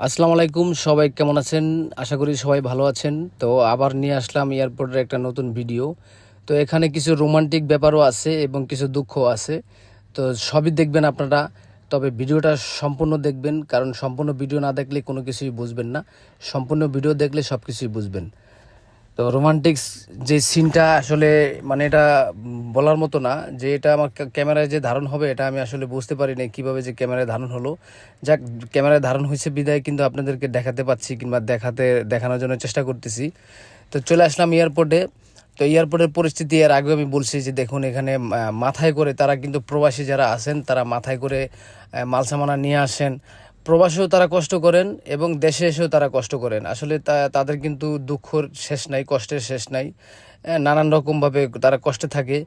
আসসালামু আলাইকুম, সবাই কেমন আছেন? আশা করি সবাই ভালো আছেন। তো আবার নিয়ে আসলাম এয়ারপোর্টের একটা নতুন ভিডিও। তো এখানে কিছু রোমান্টিক ব্যাপারও আছে এবং কিছু দুঃখও আছে। তো সবই দেখবেন আপনারা, তবে ভিডিওটা সম্পূর্ণ দেখবেন, কারণ সম্পূর্ণ ভিডিও না দেখলে কোনো কিছুই বুঝবেন না। সম্পূর্ণ ভিডিও দেখলে সব কিছুই বুঝবেন। তো রোমান্টিক্স যে সিনটা আসলে মানে এটা বলার মতো না, যে এটা আমার ক্যামেরায় যে ধারণ হবে এটা আমি আসলে বুঝতে পারি না কীভাবে যে ক্যামেরায় ধারণ হলো। যাক, ক্যামেরায় ধারণ হয়েছে বিদায় কিন্তু আপনাদেরকে দেখাতে পাচ্ছি, কিংবা দেখানোর জন্য চেষ্টা করতেছি। তো চলে আসলাম এয়ারপোর্টে। তো এয়ারপোর্টের পরিস্থিতি এর আগেও আমি বলছি যে দেখুন, এখানে মাথায় করে তারা কিন্তু প্রবাসী যারা আছেন তারা মাথায় করে মালসামানা নিয়ে আসেন। প্রবাসেও তারা কষ্ট করেন এবং দেশে এসেও তারা কষ্ট করেন। আসলে তাদের কিন্তু দুঃখর শেষ নাই, কষ্টের শেষ নাই। নানান রকমভাবে তারা কষ্টে থাকে।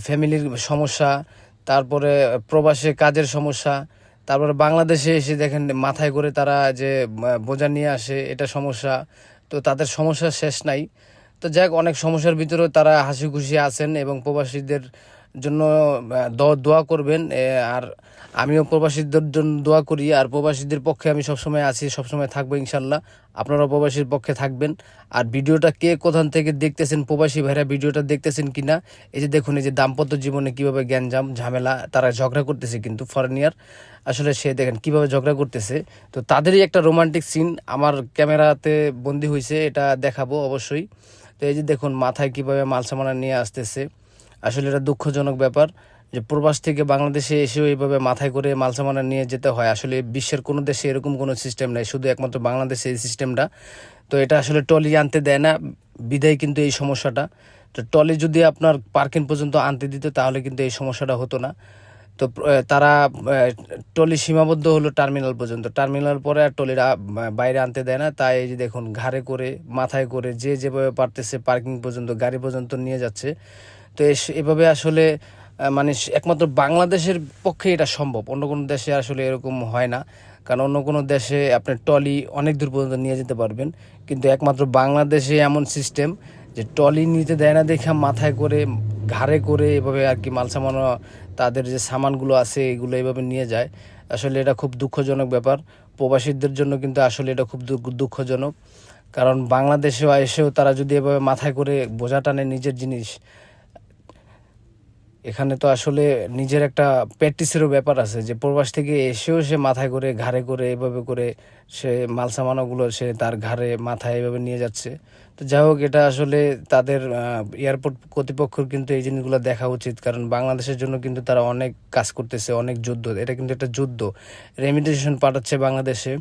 ফ্যামিলির সমস্যা, তারপরে প্রবাসে কাজের সমস্যা, তারপরে বাংলাদেশে এসে দেখেন মাথায় করে তারা যে বোঝা নিয়ে আসে, এটা সমস্যা। তো তাদের সমস্যার শেষ নাই। তো যাক, অনেক সমস্যার ভিতরেও তারা হাসি খুশি আছেন এবং প্রবাসীদের জন্য দোয়া করবেন। আর আমিও প্রবাসীদের জন্য দোয়া করি, আর প্রবাসীদের পক্ষে আমি সবসময় আছি, সবসময় থাকবো ইনশাল্লাহ। আপনারা প্রবাসীর পক্ষে থাকবেন। আর ভিডিওটা কে কোথান থেকে দেখতেছেন, প্রবাসী ভাইরা ভিডিওটা দেখতেছেন কিনা, এই যে দেখুন, এই যে দাম্পত্য জীবনে কিভাবে গ্যাঞ্জাম ঝামেলা, তারা ঝগড়া করতেছে কিন্তু ফরেনিয়ার। আসলে সে দেখেন কিভাবে ঝগড়া করতেছে। তো তাদেরই একটা রোমান্টিক সিন আমার ক্যামেরাতে বন্দি হয়েছে, এটা দেখাবো অবশ্যই। তো এই যে দেখুন মাথায় কিভাবে মালসামানা নিয়ে আসতেছে। আসলে এটা দুঃখজনক ব্যাপার যে প্রবাস থেকে বাংলাদেশে এসেও এইভাবে মাথায় করে মালসামানা নিয়ে যেতে হয়। আসলে বিশ্বের কোনো দেশে এরকম কোনো সিস্টেম নাই, শুধু একমাত্র বাংলাদেশে এই সিস্টেমটা। তো এটা আসলে টলি আনতে দেয় না, বিধায় কিন্তু এই সমস্যাটা। তো টলি যদি আপনার পার্কিং পর্যন্ত আনতে দিত তাহলে কিন্তু এই সমস্যাটা হতো না। তো তারা টলি সীমাবদ্ধ হলো টার্মিনাল পর্যন্ত, টার্মিনাল পরে আর টলিরা বাইরে আনতে দেয় না। তাই এই যে দেখুন ঘাড়ে করে মাথায় করে যে যেভাবে পারতেছে পার্কিং পর্যন্ত, গাড়ি পর্যন্ত নিয়ে যাচ্ছে। তো এভাবে আসলে মানে একমাত্র বাংলাদেশের পক্ষে এটা সম্ভব, অন্য কোনো দেশে আসলে এরকম হয় না। কারণ অন্য কোনো দেশে আপনি ট্রলি অনেক দূর পর্যন্ত নিয়ে যেতে পারবেন, কিন্তু একমাত্র বাংলাদেশে এমন সিস্টেম যে ট্রলি নিতে দেয় না দেখা মাথায় করে ঘাড়ে করে এভাবে আর কি মাল সামানো, তাদের যে সামানগুলো আছে এগুলো এভাবে নিয়ে যায়। আসলে এটা খুব দুঃখজনক ব্যাপার প্রবাসীদের জন্য, কিন্তু আসলে এটা খুব দুঃখজনক। কারণ বাংলাদেশেও এসেও তারা যদি এভাবে মাথায় করে বোঝা টানে নিজের জিনিস, এখানে তো আসলে নিজের একটা প্র্যাকটিসেরও ব্যাপার আছে, যে প্রবাস থেকে এসেও সে মাথায় করে ঘাড়ে করে এভাবে করে সে মাল সামানগুলো সে তার ঘাড়ে মাথায় এভাবে নিয়ে যাচ্ছে। তো যাই হোক, এটা আসলে তাদের এয়ারপোর্ট কর্তৃপক্ষের কিন্তু এই জিনিসগুলো দেখা উচিত, কারণ বাংলাদেশের জন্য কিন্তু তারা অনেক কাজ করতেছে, অনেক যুদ্ধ, এটা কিন্তু একটা যুদ্ধ। রেমিটেশন পাঠাচ্ছে বাংলাদেশে।